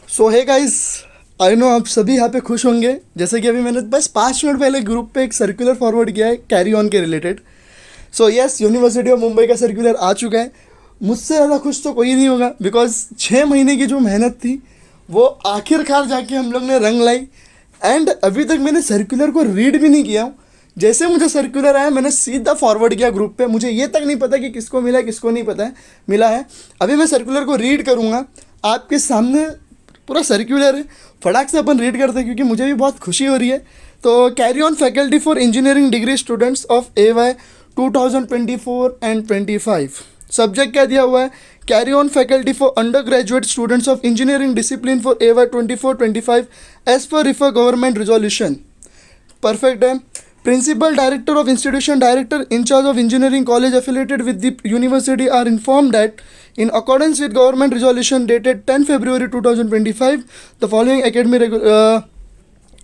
सो है guys, I know आप सभी यहाँ पे खुश होंगे। जैसे कि अभी मैंने बस 5 मिनट पहले ग्रुप पे एक सर्कुलर फॉरवर्ड किया है कैरी ऑन के related. So yes, university of Mumbai का सर्कुलर आ चुका है। मुझसे ज़्यादा खुश तो कोई नहीं होगा, बिकॉज 6 महीने की जो मेहनत थी वो आखिरकार जाके हम लोग ने रंग लाई। एंड अभी तक मैंने सर्कुलर को रीड भी नहीं किया हूँ। जैसे मुझे सर्कुलर आया मैंने सीधा फॉरवर्ड किया ग्रुप पे। मुझे ये तक नहीं पता कि किसको मिला है किसको नहीं पता है मिला है। अभी मैं सर्कुलर को रीड करूँगा आपके सामने। पूरा सर्कुलर है, फटाक से अपन रीड करते हैं क्योंकि मुझे भी बहुत खुशी हो रही है। तो carry on faculty for engineering degree students of AY 2024 and 25। Subject क्या दिया हुआ है? Carry on faculty for undergraduate students of engineering discipline for AY 24-25 as per refer government resolution. Perfect है। Principal Director of Institution Director in charge of Engineering College affiliated with the university are informed that in accordance with government resolution dated 10 February 2025, the following academic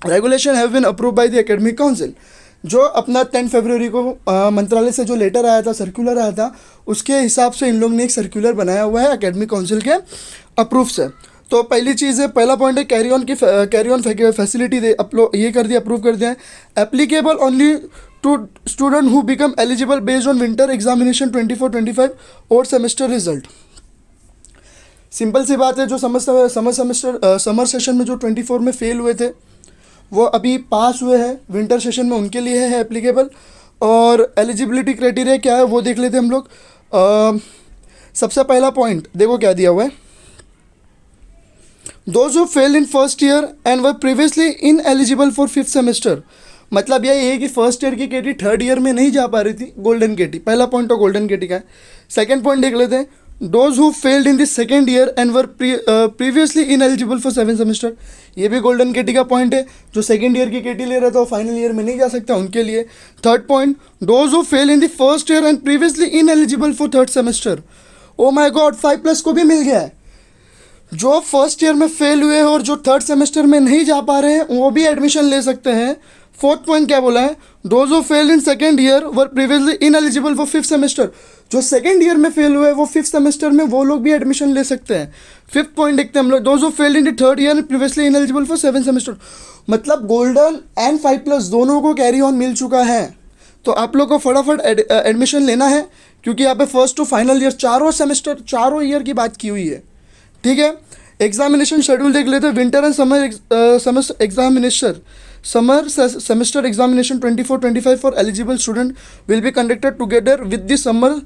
regulation have been approved by the academic council। जो अपना 10 फरवरी को मंत्रालय से जो letter आया था, circular आया था, उसके हिसाब से इन लोग ने एक सर्कुलर बनाया हुआ है एकेडमिक काउंसिल के अप्रूव से। तो पहली चीज़ है, पहला पॉइंट है कैरी ऑन फैसिलिटी दे ये कर दिया, अप्रूव कर दिया है। Applicable only to student who become eligible based on winter examination 24-25 और सेमेस्टर रिजल्ट। सिंपल सी बात है, जो समर सेशन में जो 24 में फेल हुए थे वो अभी पास हुए हैं विंटर सेशन में, उनके लिए है एप्लीकेबल। और एलिजिबिलिटी क्राइटेरिया क्या है वो देख लेते हैं हम लोग। सबसे पहला पॉइंट देखो क्या दिया हुआ है। Those who failed in first year and were previously ineligible for 5th semester। मतलब यही है कि फर्स्ट ईयर की केटी थर्ड ईयर में नहीं जा पा रही थी, गोल्डन केटी। पहला पॉइंट तो गोल्डन केटी का है। सेकंड पॉइंट देख लेते हैं, those who failed in the second year and were previously ineligible for 7th semester. ये भी गोल्डन केटी का पॉइंट है। जो सेकेंड ईयर की केटी ले रहा था वो फाइनल ईयर में नहीं जा सकता, उनके लिए। Third point, those who fail in the first year and previously ineligible for third semester. Oh my God, 5+ को भी मिल गया है। जो फर्स्ट ईयर में फेल हुए हैं और जो थर्ड सेमेस्टर में नहीं जा पा रहे हैं वो भी एडमिशन ले सकते हैं। फोर्थ पॉइंट क्या बोला है? Those who failed in second year were previously ineligible for 5th semester. जो सेकेंड ईयर में फेल हुए वो 5th सेमेस्टर में वो लोग भी एडमिशन ले सकते हैं। फिफ्थ पॉइंट देखते हैं हम लोग, those who failed in the third year previously ineligible for 7th semester. मतलब गोल्डन एंड 5+ दोनों को कैरी ऑन मिल चुका है। तो आप लोग को फटाफट एडमिशन लेना है, क्योंकि यहाँ पे फर्स्ट टू फाइनल ईयर चारों सेमेस्टर चारों ईयर की बात की हुई है। ठीक है। एग्जामिनेशन शेड्यूल देख लेते हैं। Winter and summer semester examination 24-25 for eligible student will be conducted together with the summer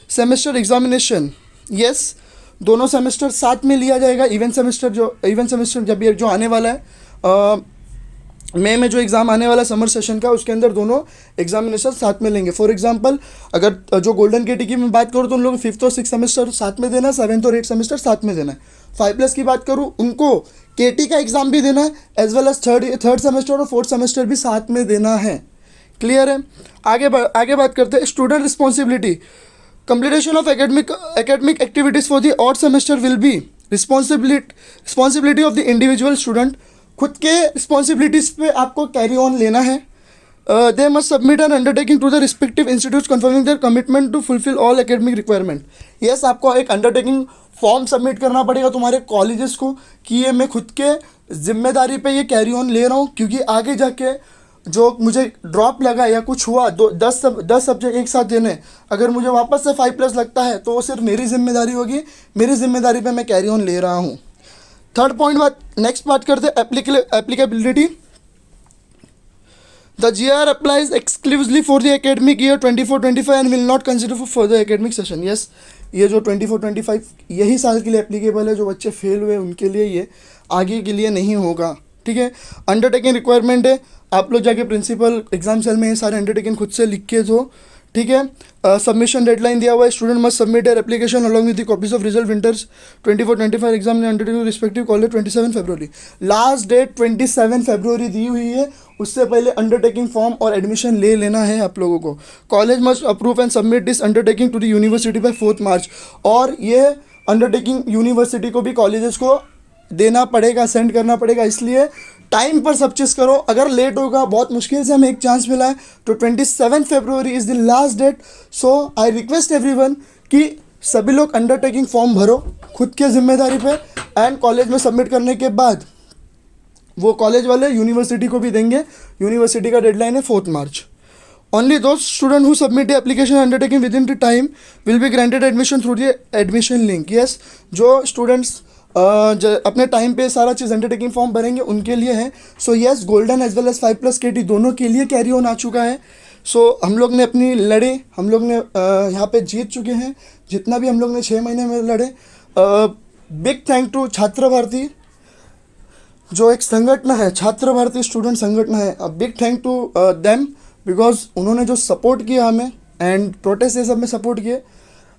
semester examination. Yes, दोनों सेमेस्टर साथ में लिया जाएगा। इवेंट सेमेस्टर जब ये जो आने वाला है मई में जो एग्ज़ाम आने वाला समर सेशन का, उसके अंदर दोनों एग्जामिनेशन साथ में लेंगे। फॉर एग्जांपल, अगर जो गोल्डन केटी की मैं बात करूँ तो उन लोगों को 5th और 6th सेमेस्टर साथ में देना है, 7th और 8th सेमेस्टर साथ में देना है। 5+ की बात करूँ, उनको केटी का एग्ज़ाम भी देना है, as well as third semester और 4th सेमेस्टर भी साथ में देना है। क्लियर है। आगे बात करते हैं student responsibility. Completion of academic activities for the odd semester will be responsibility of the individual student. खुद के रिस्पॉन्सिबिलिटीज़ पे आपको कैरी ऑन लेना है। They must submit an undertaking to the respective institutes confirming their commitment to fulfil all academic requirement. Yes, आपको एक undertaking form submit करना पड़ेगा तुम्हारे कॉलेजेस को कि ये मैं खुद के जिम्मेदारी पे ये कैरी ऑन ले रहा हूँ, क्योंकि आगे जाके जो मुझे ड्रॉप लगा या कुछ हुआ 10 सब्जेक्ट एक साथ देने, अगर मुझे वापस से 5+ लगता है तो वो सिर्फ मेरी जिम्मेदारी होगी। मेरी जिम्मेदारी पे मैं कैरी ऑन ले रहा हूँ। थर्ड पॉइंट नेक्स्ट बात करते हैं applicability. The GR applies exclusively for the academic year 24-25 and will not consider for further academic session. Yes, ये जो 24-25 यही साल के लिए एप्लीकेबल है। जो बच्चे फेल हुए उनके लिए ये आगे के लिए नहीं होगा। ठीक है। अंडरटेकिंग रिक्वायरमेंट है, आप लोग जाके प्रिंसिपल एग्जाम सेल में ये सारे अंडरटेकिंग खुद से लिख के दो। ठीक है। सबमिशन डेडलाइन दिया हुआ है। Student must submit their application along with the copies of result winters 24-25 exam undertaking respective college 27 फरवरी। लास्ट डेट 27 फरवरी दी हुई है। उससे पहले अंडरटेकिंग फॉर्म और एडमिशन ले लेना है आप लोगों को। College must approve and submit this undertaking to the university by 4th March. और ये अंडरटेकिंग यूनिवर्सिटी को भी कॉलेजेस को देना पड़ेगा, सेंड करना पड़ेगा। इसलिए टाइम पर सब चीज़ करो। अगर लेट होगा, बहुत मुश्किल से हमें एक चांस मिला है, तो 27 February is the last date. So I request everyone कि सभी लोग अंडरटेकिंग फॉर्म भरो खुद के जिम्मेदारी पे, एंड कॉलेज में सबमिट करने के बाद वो कॉलेज वाले यूनिवर्सिटी को भी देंगे। यूनिवर्सिटी का डेडलाइन है 4 मार्च। Only those student who submit the application undertaking within the time will be granted admission through the admission link. Yes, जो स्टूडेंट्स अपने टाइम पे सारा चीज़ अंडरटेकिंग फॉर्म भरेंगे उनके लिए है। So yes, golden as well as 5+ KT दोनों के लिए कैरी ऑन आ चुका है। सो हम लोग ने अपनी लड़े, हम लोग ने यहाँ पे जीत चुके हैं जितना भी हम लोग ने 6 महीने में लड़े। बिग थैंक टू छात्र भारती, जो एक संगठन है, छात्र भारती स्टूडेंट संगठन है। Big thank to them, because उन्होंने जो सपोर्ट किया हमें एंड प्रोटेस्ट ये सब में सपोर्ट किए।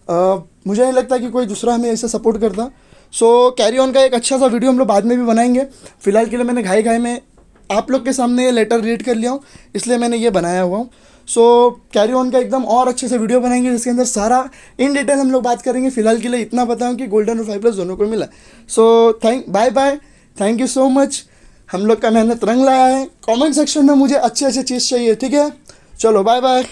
मुझे नहीं लगता कि कोई दूसरा हमें ऐसे सपोर्ट करता। सो कैरी ऑन का एक अच्छा सा वीडियो हम लोग बाद में भी बनाएंगे। फिलहाल के लिए मैंने घाई घाई में आप लोग के सामने ये लेटर रीड कर लिया हूँ, इसलिए मैंने ये बनाया हुआ हूँ। सो कैरी ऑन का एकदम और अच्छे से वीडियो बनाएंगे जिसके अंदर सारा इन डिटेल हम लोग बात करेंगे। फिलहाल के लिए इतना बताऊँ कि गोल्डन और 5+ दोनों को मिला। So bye bye, thank you so much. हम लोग का मेहनत रंग लाया है। कमेंट सेक्शन में मुझे अच्छे अच्छे चीज़ चाहिए, ठीक है? चलो बाय बाय।